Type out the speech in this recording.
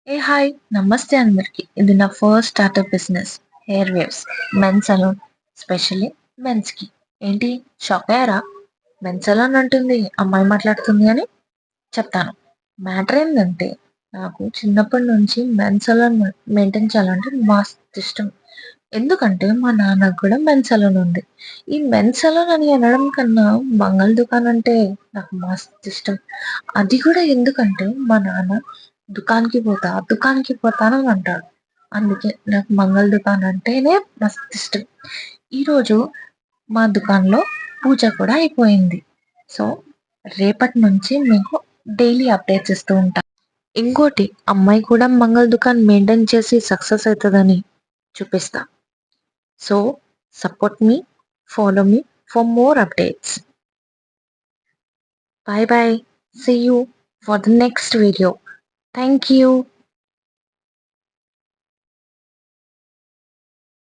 Hi నమస్తే అందరికి. ఇది నా first startup business, hair waves men salon, specially men's కి. ఏంటి, షాక్ అయ్యారా? మెన్ సలూన్ అంటుంది, అమ్మాయి మాట్లాడుతుంది అని. చెప్తాను. మ్యాటర్ ఏంటంటే, నాకు చిన్నప్పటి నుంచి మెన్ సలూన్ మెయింటైన్ చేయాలంటే మస్తు ఇష్టం. ఎందుకంటే మా నాన్నకు కూడా మెన్ సలూన్ ఉంది. ఈ మెన్ సలూన్ అని అనడం కన్నా మంగళ దుకాణం అంటే నాకు మస్తు ఇష్టం. అది కూడా ఎందుకంటే మా నాన్న దుకాణానికి పోతాను అని అంటాడు. అందుకే నాకు మంగళ దుకాణం అంటేనే మస్తు ఇష్టం. ఈరోజు మా దుకాణంలో పూజ కూడా అయిపోయింది. సో రేపటి నుంచి మీకు డైలీ అప్డేట్స్ ఇస్తూ ఉంటాను. ఇంకోటి, అమ్మాయి కూడా మంగళ దుకాణం మెయింటైన్ చేసి సక్సెస్ అవుతుందని చూపిస్తా. So support me, follow me for more updates. Bye bye. See you for the next video. Thank you.